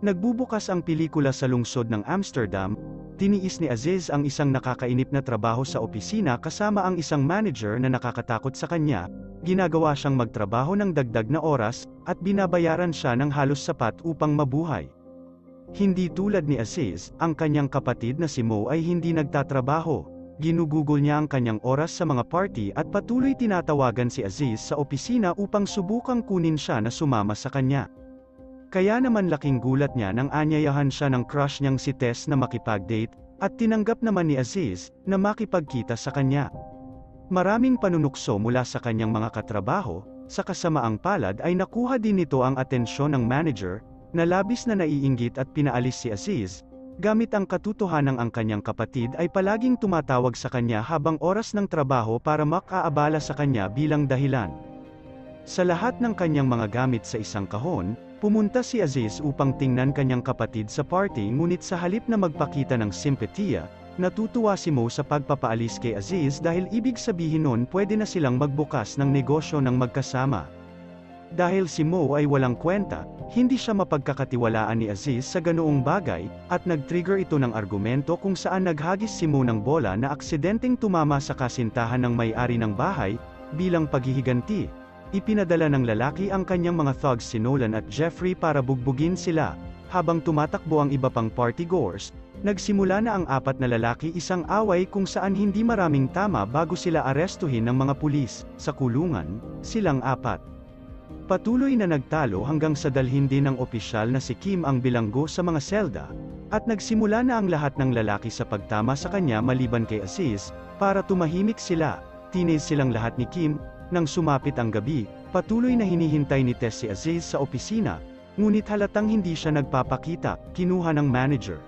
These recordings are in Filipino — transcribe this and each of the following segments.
Nagbubukas ang pelikula sa lungsod ng Amsterdam, tiniis ni Aziz ang isang nakakainip na trabaho sa opisina kasama ang isang manager na nakakatakot sa kanya, ginagawa siyang magtrabaho ng dagdag na oras, at binabayaran siya ng halos sapat upang mabuhay. Hindi tulad ni Aziz, ang kanyang kapatid na si Mo ay hindi nagtatrabaho. Ginugugol niya ang kanyang oras sa mga party at patuloy tinatawagan si Aziz sa opisina upang subukang kunin siya na sumama sa kanya. Kaya naman laking gulat niya nang anyayahan siya ng crush niyang si Tess na makipag-date, at tinanggap naman ni Aziz na makipagkita sa kanya. Maraming panunukso mula sa kanyang mga katrabaho, sa kasamaang palad ay nakuha din nito ang atensyon ng manager, na labis na naiinggit at pinaalis si Aziz, gamit ang katotohanang ang kanyang kapatid ay palaging tumatawag sa kanya habang oras ng trabaho para makaabala sa kanya bilang dahilan. Sa lahat ng kanyang mga gamit sa isang kahon, pumunta si Aziz upang tingnan kanyang kapatid sa party, ngunit sa halip na magpakita ng simpatiya, natutuwa si Mo sa pagpapaalis kay Aziz dahil ibig sabihin nun pwede na silang magbukas ng negosyo ng magkasama. Dahil si Mo ay walang kwenta, hindi siya mapagkakatiwalaan ni Aziz sa ganoong bagay, at nag-trigger ito ng argumento kung saan naghagis si Mo ng bola na aksidenteng tumama sa kasintahan ng may-ari ng bahay. Bilang paghihiganti, ipinadala ng lalaki ang kanyang mga thugs si Nolan at Jeffrey para bugbugin sila. Habang tumatakbo ang iba pang partygoers, nagsimula na ang apat na lalaki isang away kung saan hindi maraming tama bago sila arestuhin ng mga pulis. Sa kulungan, silang apat patuloy na nagtalo hanggang sa dalhin din ng opisyal na si Kim ang bilanggo sa mga selda, at nagsimula na ang lahat ng lalaki sa pagtama sa kanya maliban kay Aziz. Para tumahimik sila, tiniis silang lahat ni Kim. Nang sumapit ang gabi, patuloy na hinihintay ni Tess si Aziz sa opisina, ngunit halatang hindi siya nagpapakita, kinuha ng manager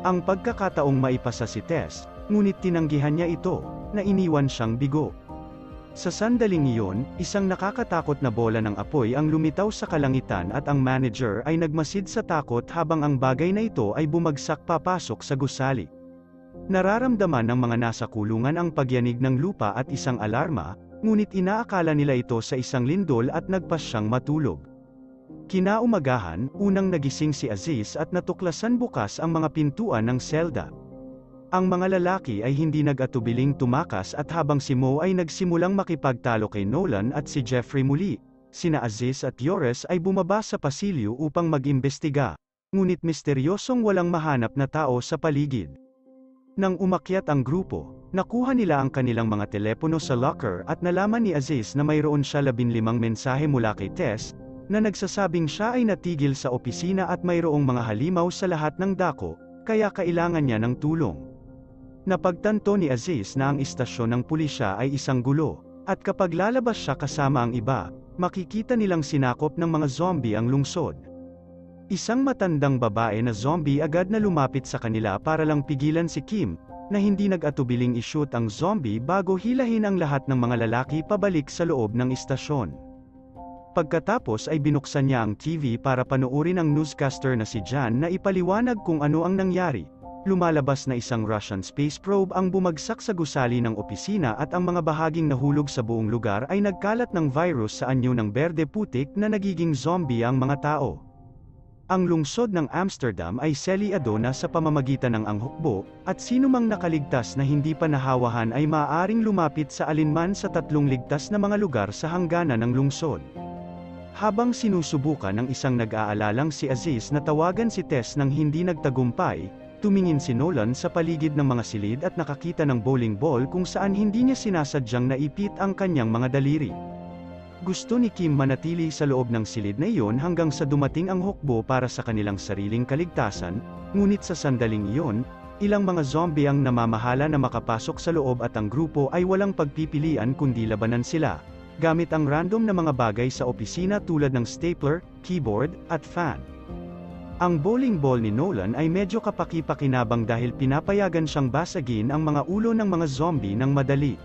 ang pagkakataong maipasa si Tess, ngunit tinanggihan niya ito, na iniwan siyang bigo. Sa sandaling iyon, isang nakakatakot na bola ng apoy ang lumitaw sa kalangitan at ang manager ay nagmasid sa takot habang ang bagay na ito ay bumagsak papasok sa gusali. Nararamdaman ng mga nasa kulungan ang pagyanig ng lupa at isang alarma, ngunit inaakala nila ito sa isang lindol at nagpas siyang matulog. Kinaumagahan, unang nagising si Aziz at natuklasan bukas ang mga pintuan ng selda. Ang mga lalaki ay hindi nag-atubiling tumakas at habang si Mo ay nagsimulang makipagtalo kay Nolan at si Jeffrey muli, sina Aziz at Joris ay bumaba sa pasilyo upang mag-imbestiga, ngunit misteryosong walang mahanap na tao sa paligid. Nang umakyat ang grupo, nakuha nila ang kanilang mga telepono sa locker at nalaman ni Aziz na mayroon siya 15 mensahe mula kay Tess, na nagsasabing siya ay natigil sa opisina at mayroong mga halimaw sa lahat ng dako, kaya kailangan niya ng tulong. Napagtanto ni Aziz na ang istasyon ng pulisya ay isang gulo, at kapag lalabas siya kasama ang iba, makikita nilang sinakop ng mga zombie ang lungsod. Isang matandang babae na zombie agad na lumapit sa kanila para lang pigilan si Kim, na hindi nag-atubiling i-shoot ang zombie bago hilahin ang lahat ng mga lalaki pabalik sa loob ng istasyon. Pagkatapos ay binuksan niya ang TV para panoorin ang newscaster na si Jan na ipaliwanag kung ano ang nangyari. Lumalabas na isang Russian space probe ang bumagsak sa gusali ng opisina at ang mga bahaging nahulog sa buong lugar ay nagkalat ng virus sa anyo ng berde putik na nagiging zombie ang mga tao. Ang lungsod ng Amsterdam ay selyado na sa pamamagitan ng anghukbo, at sinumang nakaligtas na hindi pa nahawahan ay maaaring lumapit sa alinman sa 3 ligtas na mga lugar sa hangganan ng lungsod. Habang sinusubukan ng isang nag-aalalang si Aziz na tawagan si Tess nang hindi nagtagumpay, tumingin si Nolan sa paligid ng mga silid at nakakita ng bowling ball kung saan hindi niya sinasadyang naipit ang kanyang mga daliri. Gusto ni Kim manatili sa loob ng silid na iyon hanggang sa dumating ang hukbo para sa kanilang sariling kaligtasan, ngunit sa sandaling iyon, ilang mga zombie ang namamahala na makapasok sa loob at ang grupo ay walang pagpipilian kundi labanan sila, gamit ang random na mga bagay sa opisina tulad ng stapler, keyboard, at fan. Ang bowling ball ni Nolan ay medyo kapaki-pakinabang dahil pinapayagan siyang basagin ang mga ulo ng mga zombie ng madali.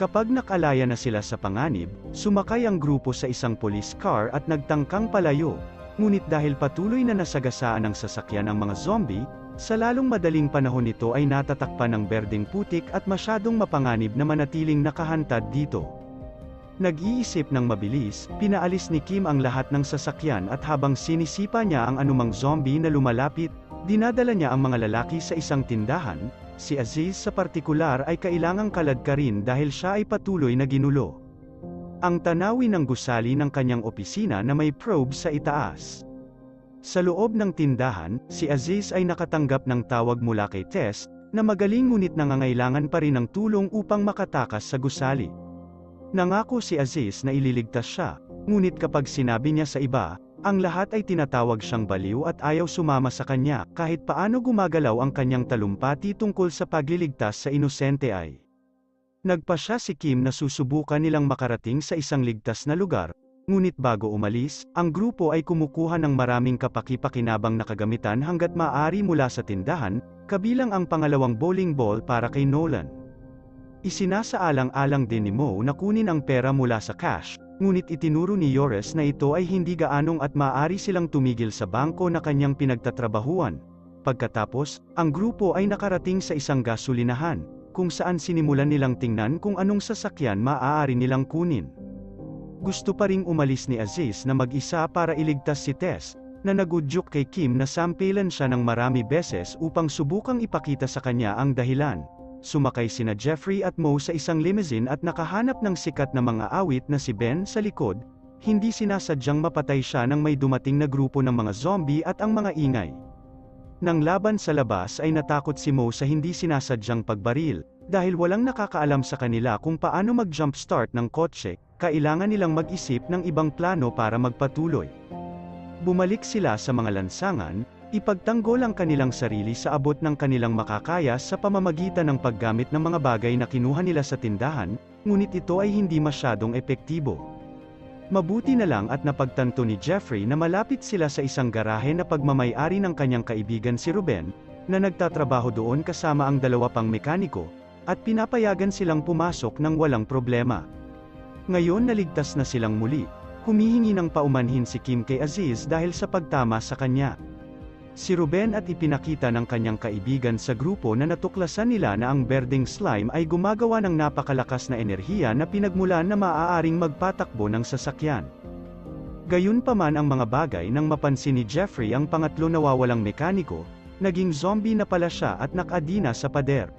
Kapag nakalaya na sila sa panganib, sumakay ang grupo sa isang police car at nagtangkang palayo, ngunit dahil patuloy na nasagasaan ng sasakyan ang mga zombie, sa lalong madaling panahon ito ay natatakpan ng berdeng putik at masyadong mapanganib na manatiling nakahantad dito. Nag-iisip ng mabilis, pinaalis ni Kim ang lahat ng sasakyan at habang sinisipa niya ang anumang zombie na lumalapit, dinadala niya ang mga lalaki sa isang tindahan. Si Aziz sa partikular ay kailangang kaladkarin dahil siya ay patuloy na ginulo. Ang tanawin ng gusali ng kanyang opisina na may probe sa itaas. Sa loob ng tindahan, si Aziz ay nakatanggap ng tawag mula kay Tess, na magaling ngunit nangangailangan pa rin ng tulong upang makatakas sa gusali. Nangako si Aziz na ililigtas siya, ngunit kapag sinabi niya sa iba, ang lahat ay tinatawag siyang baliw at ayaw sumama sa kanya, kahit paano gumagalaw ang kanyang talumpati tungkol sa pagliligtas sa inosente ay. Nagpasya si Kim na susubukan nilang makarating sa isang ligtas na lugar, ngunit bago umalis, ang grupo ay kumukuha ng maraming kapaki-pakinabang na kagamitan hanggat maaari mula sa tindahan, kabilang ang pangalawang bowling ball para kay Nolan. Isinasaalang-alang din ni Mo na kunin ang pera mula sa cash, ngunit itinuro ni Yoris na ito ay hindi gaanong at maaari silang tumigil sa bangko na kanyang pinagtatrabahuan. Pagkatapos, ang grupo ay nakarating sa isang gasolinahan, kung saan sinimulan nilang tingnan kung anong sasakyan maaari nilang kunin. Gusto pa ring umalis ni Aziz na mag-isa para iligtas si Tess, na nagudyok kay Kim na sampilan siya ng marami beses upang subukang ipakita sa kanya ang dahilan. Sumakay sina Jeffrey at Mo sa isang limousine at nakahanap ng sikat na mga awit na si Ben sa likod, hindi sinasadyang mapatay siya nang may dumating na grupo ng mga zombie at ang mga ingay. Nang laban sa labas ay natakot si Mo sa hindi sinasadyang pagbaril, dahil walang nakakaalam sa kanila kung paano mag-jumpstart ng kotse, kailangan nilang mag-isip ng ibang plano para magpatuloy. Bumalik sila sa mga lansangan, ipagtanggol ang kanilang sarili sa abot ng kanilang makakaya sa pamamagitan ng paggamit ng mga bagay na kinuha nila sa tindahan, ngunit ito ay hindi masyadong epektibo. Mabuti na lang at napagtanto ni Jeffrey na malapit sila sa isang garahe na pagmamay-ari ng kanyang kaibigan si Ruben, na nagtatrabaho doon kasama ang dalawa pang mekaniko, at pinapayagan silang pumasok ng walang problema. Ngayon naligtas na silang muli, humihingi ng paumanhin si Kim kay Aziz dahil sa pagtama sa kanya. Si Ruben at ipinakita ng kanyang kaibigan sa grupo na natuklasan nila na ang berdeng slime ay gumagawa ng napakalakas na enerhiya na pinagmulan na maaaring magpatakbo ng sasakyan. Gayunpaman ang mga bagay nang mapansin ni Jeffrey ang pangatlo nawawalang mekaniko, naging zombie na pala siya at nakadina sa pader.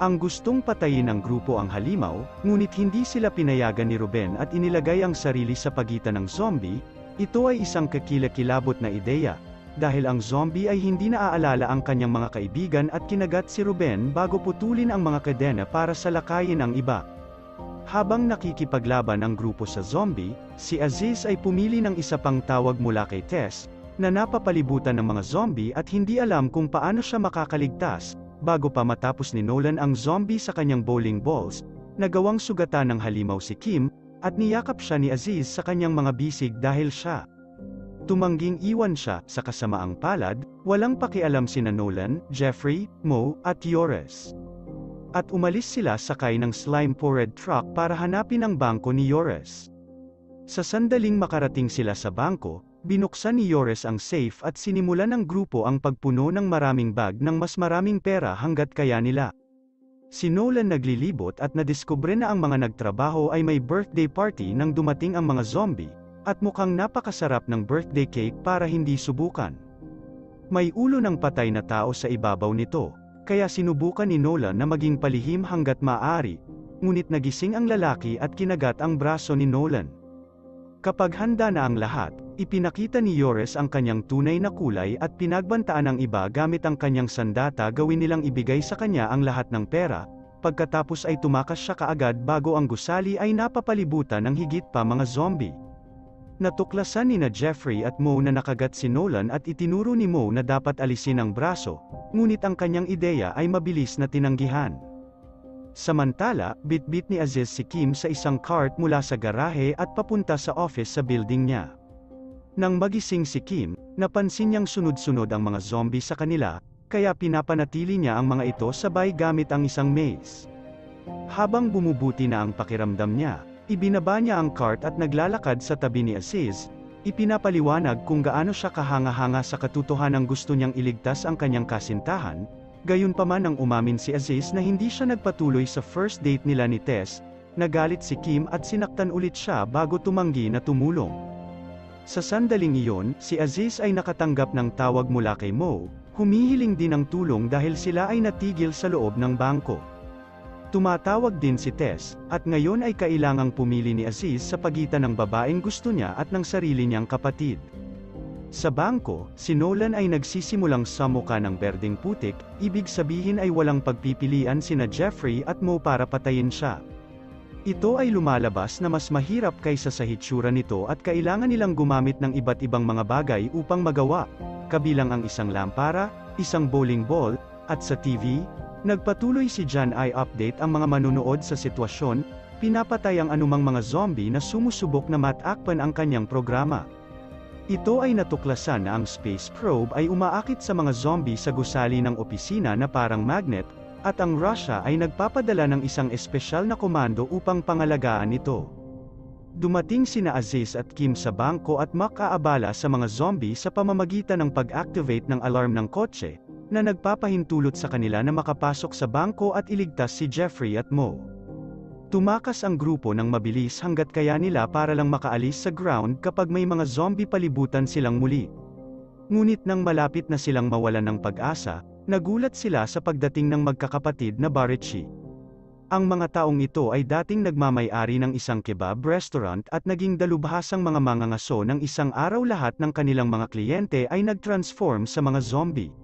Ang gustong patayin ng grupo ang halimaw, ngunit hindi sila pinayagan ni Ruben at inilagay ang sarili sa pagitan ng zombie. Ito ay isang kakilakilabot na ideya, dahil ang zombie ay hindi naaalala ang kanyang mga kaibigan at kinagat si Ruben bago putulin ang mga kadena para salakayin ang iba. Habang nakikipaglaban ang grupo sa zombie, si Aziz ay pumili ng isa pang tawag mula kay Tess, na napapalibutan ng mga zombie at hindi alam kung paano siya makakaligtas, bago pa matapos ni Nolan ang zombie sa kanyang bowling balls, nagawang sugatan ng halimaw si Kim, at niyakap siya ni Aziz sa kanyang mga bisig dahil siya tumangging iwan siya. Sa kasamaang palad, walang pakialam sina Nolan, Jeffrey, Mo, at Yoris. At umalis sila sakay ng slime-poured truck para hanapin ang bangko ni Yoris. Sa sandaling makarating sila sa bangko, binuksan ni Yoris ang safe at sinimulan ng grupo ang pagpuno ng maraming bag ng mas maraming pera hanggat kaya nila. Si Nolan naglilibot at nadiskubre na ang mga nagtrabaho ay may birthday party nang dumating ang mga zombie, at mukhang napakasarap ng birthday cake para hindi subukan. May ulo ng patay na tao sa ibabaw nito, kaya sinubukan ni Nolan na maging palihim hanggat maaari, ngunit nagising ang lalaki at kinagat ang braso ni Nolan. Kapag handa na ang lahat, ipinakita ni Yoris ang kanyang tunay na kulay at pinagbantaan ng iba gamit ang kanyang sandata gawin nilang ibigay sa kanya ang lahat ng pera, pagkatapos ay tumakas siya kaagad bago ang gusali ay napapalibutan ng higit pa mga zombie. Natuklasan ni Jeffrey at Mo na nakagat si Nolan at itinuro ni Mo na dapat alisin ang braso, ngunit ang kanyang ideya ay mabilis na tinanggihan. Samantala, bitbit ni Aziz si Kim sa isang cart mula sa garahe at papunta sa office sa building niya. Nang magising si Kim, napansin niyang sunod-sunod ang mga zombie sa kanila, kaya pinapanatili niya ang mga ito sabay gamit ang isang maze. Habang bumubuti na ang pakiramdam niya, ibinaba niya ang cart at naglalakad sa tabi ni Aziz, ipinapaliwanag kung gaano siya kahanga-hanga sa katotohanang gusto niyang iligtas ang kanyang kasintahan. Gayunpaman nang umamin si Aziz na hindi siya nagpatuloy sa first date nila ni Tess, nagalit si Kim at sinaktan ulit siya bago tumanggi na tumulong. Sa sandaling iyon, si Aziz ay nakatanggap ng tawag mula kay Mo, humihiling din ng tulong dahil sila ay natigil sa loob ng bangko. Tumatawag din si Tess, at ngayon ay kailangang pumili ni Aziz sa pagitan ng babaeng gusto niya at ng sarili niyang kapatid. Sa bangko, si Nolan ay nagsisimulang samuka ng berdeng putik, ibig sabihin ay walang pagpipilian sina Jeffrey at Mo para patayin siya. Ito ay lumalabas na mas mahirap kaysa sa hitsura nito at kailangan nilang gumamit ng iba't ibang mga bagay upang magawa, kabilang ang isang lampara, isang bowling ball, at sa TV, nagpatuloy si John ay update ang mga manunood sa sitwasyon, pinapatay ang anumang mga zombie na sumusubok na matakpan ang kanyang programa. Ito ay natuklasan na ang space probe ay umaakit sa mga zombie sa gusali ng opisina na parang magnet, at ang Russia ay nagpapadala ng isang espesyal na komando upang pangalagaan ito. Dumating sina Aziz at Kim sa bangko at makaabala sa mga zombie sa pamamagitan ng pag-activate ng alarm ng kotse, na nagpapahintulot sa kanila na makapasok sa bangko at iligtas si Jeffrey at Mo. Tumakas ang grupo ng mabilis hanggat kaya nila para lang makaalis sa ground kapag may mga zombie palibutan silang muli. Ngunit nang malapit na silang mawalan ng pag-asa, nagulat sila sa pagdating ng magkakapatid na Barichi. Ang mga taong ito ay dating nagmamay-ari ng isang kebab restaurant at naging dalubhasang mga mangangaso ng isang araw. Lahat ng kanilang mga kliyente ay nag-transform sa mga zombie.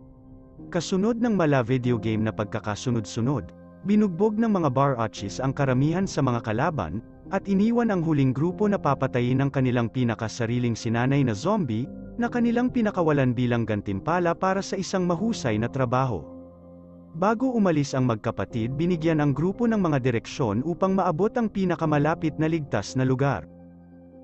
Kasunod ng mala video game na pagkakasunod-sunod, binugbog ng mga Barichis ang karamihan sa mga kalaban, at iniwan ang huling grupo na papatayin ng kanilang pinakasariling sinanay na zombie, na kanilang pinakawalan bilang gantimpala para sa isang mahusay na trabaho. Bago umalis ang magkapatid, binigyan ang grupo ng mga direksyon upang maabot ang pinakamalapit na ligtas na lugar.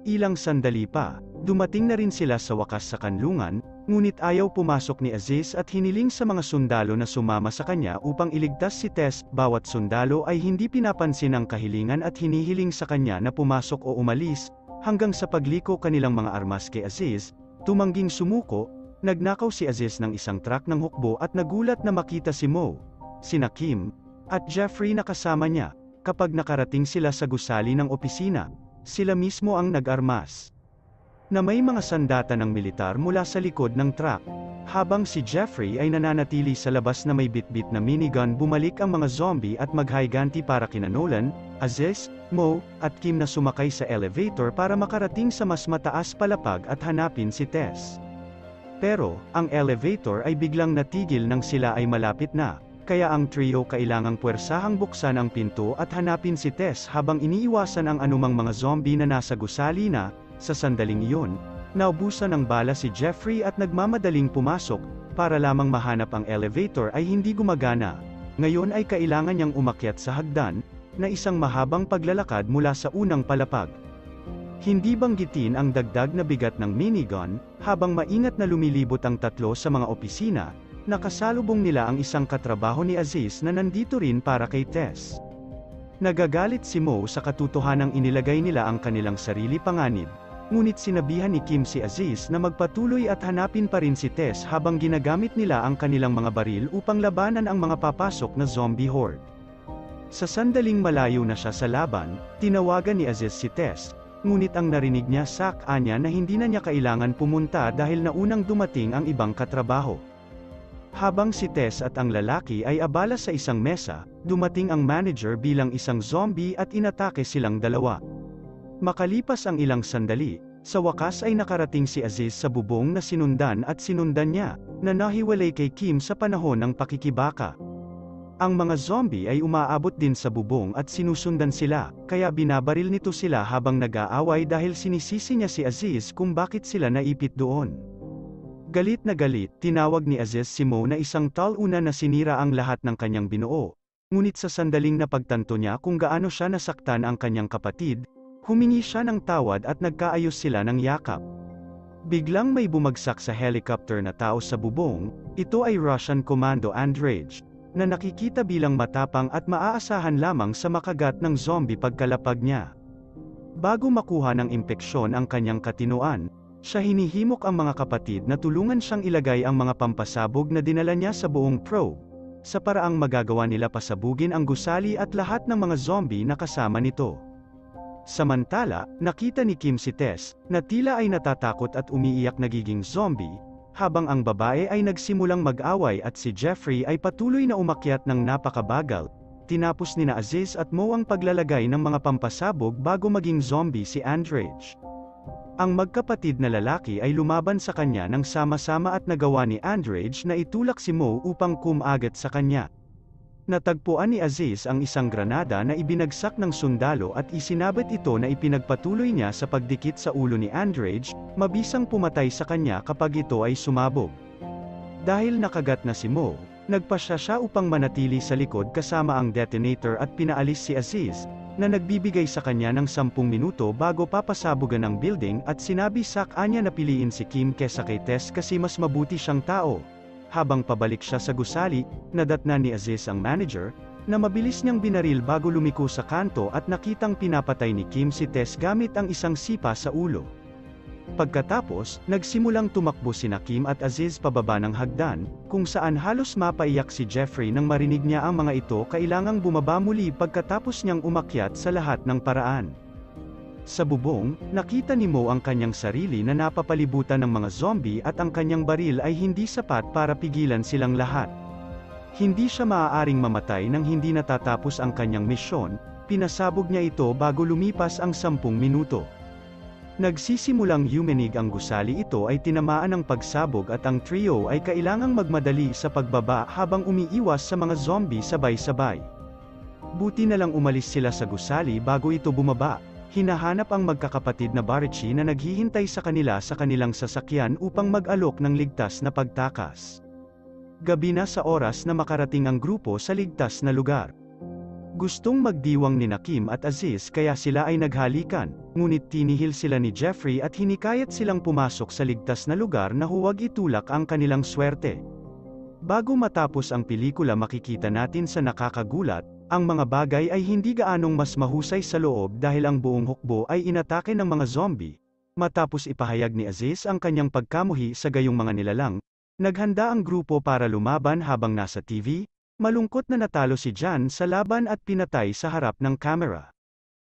Ilang sandali pa, dumating na rin sila sa wakas sa kanlungan, ngunit ayaw pumasok ni Aziz at hiniling sa mga sundalo na sumama sa kanya upang iligtas si Tess. Bawat sundalo ay hindi pinapansin ang kahilingan at hinihiling sa kanya na pumasok o umalis, hanggang sa pagliko kanilang mga armas kay Aziz, tumangging sumuko. Nagnakaw si Aziz ng isang truck ng hukbo at nagulat na makita si Mo, sina Kim, at Jeffrey na kasama niya. Kapag nakarating sila sa gusali ng opisina, sila mismo ang nag-armas na may mga sandata ng militar mula sa likod ng truck. Habang si Jeffrey ay nananatili sa labas na may bitbit na minigun, bumalik ang mga zombie at maghiganti para kina Nolan, Aziz, Mo, at Kim na sumakay sa elevator para makarating sa mas mataas palapag at hanapin si Tess. Pero, ang elevator ay biglang natigil nang sila ay malapit na, kaya ang trio kailangang puwersahang buksan ang pinto at hanapin si Tess habang iniiwasan ang anumang mga zombie na nasa gusali na. Sa sandaling iyon, naubusan ng bala si Jeffrey at nagmamadaling pumasok, para lamang mahanap ang elevator ay hindi gumagana. Ngayon ay kailangan niyang umakyat sa hagdan, na isang mahabang paglalakad mula sa unang palapag. Hindi banggitin ang dagdag na bigat ng minigun, habang maingat na lumilibot ang tatlo sa mga opisina, nakasalubong nila ang isang katrabaho ni Aziz na nandito rin para kay Tess. Nagagalit si Mo sa katotohanang inilagay nila ang kanilang sarili panganib, ngunit sinabihan ni Kim si Aziz na magpatuloy at hanapin pa rin si Tess habang ginagamit nila ang kanilang mga baril upang labanan ang mga papasok na zombie horde. Sa sandaling malayo na siya sa laban, tinawagan ni Aziz si Tess, ngunit ang narinig niya sa kanya na hindi na niya kailangan pumunta dahil naunang dumating ang ibang katrabaho. Habang si Tess at ang lalaki ay abala sa isang mesa, dumating ang manager bilang isang zombie at inatake silang dalawa. Makalipas ang ilang sandali, sa wakas ay nakarating si Aziz sa bubong na sinundan niya, na nahiwalay kay Kim sa panahon ng pakikibaka. Ang mga zombie ay umaabot din sa bubong at sinusundan sila, kaya binabaril nito sila habang nag-aaway dahil sinisisi niya si Aziz kung bakit sila naipit doon. Galit na galit, tinawag ni Aziz si Mo na isang taluna na sinira ang lahat ng kanyang binuo. Ngunit sa sandaling napagtanto niya kung gaano siya nasaktan ang kanyang kapatid, humingi siya ng tawad at nagkaayos sila ng yakap. Biglang may bumagsak sa helicopter na tao sa bubong. Ito ay Russian Commando Andrej, na nakikita bilang matapang at maaasahan lamang sa makagat ng zombie pagkalapag niya. Bago makuha ng impeksyon ang kanyang katinuan, siya hinihimok ang mga kapatid na tulungan siyang ilagay ang mga pampasabog na dinala niya sa buong probe, sa paraang magagawa nila pasabugin ang gusali at lahat ng mga zombie na kasama nito. Samantala, nakita ni Kim si Tess, na tila ay natatakot at umiiyak nagiging zombie, habang ang babae ay nagsimulang mag-away at si Jeffrey ay patuloy na umakyat ng napakabagal. Tinapos ni na Aziz at Mo ang paglalagay ng mga pampasabog bago maging zombie si Andrej. Ang magkapatid na lalaki ay lumaban sa kanya ng sama-sama at nagawa ni Andrej na itulak si Mo upang kumagat sa kanya. Natagpuan ni Aziz ang isang granada na ibinagsak ng sundalo at isinabit ito na ipinagpatuloy niya sa pagdikit sa ulo ni Andrej, mabisang pumatay sa kanya kapag ito ay sumabog. Dahil nakagat na si Mo, nagpasya siya upang manatili sa likod kasama ang detonator at pinaalis si Aziz, na nagbibigay sa kanya ng 10 minuto bago papasabugan ang building at sinabi sa kanya na piliin si Kim kesa kay Tess kasi mas mabuti siyang tao. Habang pabalik siya sa gusali, nadatnan ni Aziz ang manager, na mabilis niyang binaril bago lumiko sa kanto at nakitang pinapatay ni Kim si Tess gamit ang isang sipa sa ulo. Pagkatapos, nagsimulang tumakbo sina Kim at Aziz pababa ng hagdan, kung saan halos mapaiyak si Jeffrey nang marinig niya ang mga ito kailangang bumaba muli pagkatapos niyang umakyat sa lahat ng paraan. Sa bubong, nakita ni Mo ang kanyang sarili na napapalibutan ng mga zombie at ang kanyang baril ay hindi sapat para pigilan silang lahat. Hindi siya maaaring mamatay nang hindi natatapos ang kanyang misyon, pinasabog niya ito bago lumipas ang 10 minuto. Nagsisimulang yumenig ang gusali ito ay tinamaan ng pagsabog at ang trio ay kailangang magmadali sa pagbaba habang umiiwas sa mga zombie sabay-sabay. Buti na lang umalis sila sa gusali bago ito bumaba. Hinahanap ang magkakapatid na Barichi na naghihintay sa kanila sa kanilang sasakyan upang mag-alok ng ligtas na pagtakas. Gabi na sa oras na makarating ang grupo sa ligtas na lugar. Gustong magdiwang ni Kim at Aziz kaya sila ay naghalikan, ngunit tinihil sila ni Jeffrey at hinikayat silang pumasok sa ligtas na lugar na huwag itulak ang kanilang swerte. Bago matapos ang pelikula makikita natin sa nakakagulat, ang mga bagay ay hindi gaanong mas mahusay sa loob dahil ang buong hukbo ay inatake ng mga zombie. Matapos ipahayag ni Aziz ang kanyang pagkamuhi sa gayong mga nilalang, naghanda ang grupo para lumaban habang nasa TV, malungkot na natalo si Jan sa laban at pinatay sa harap ng kamera.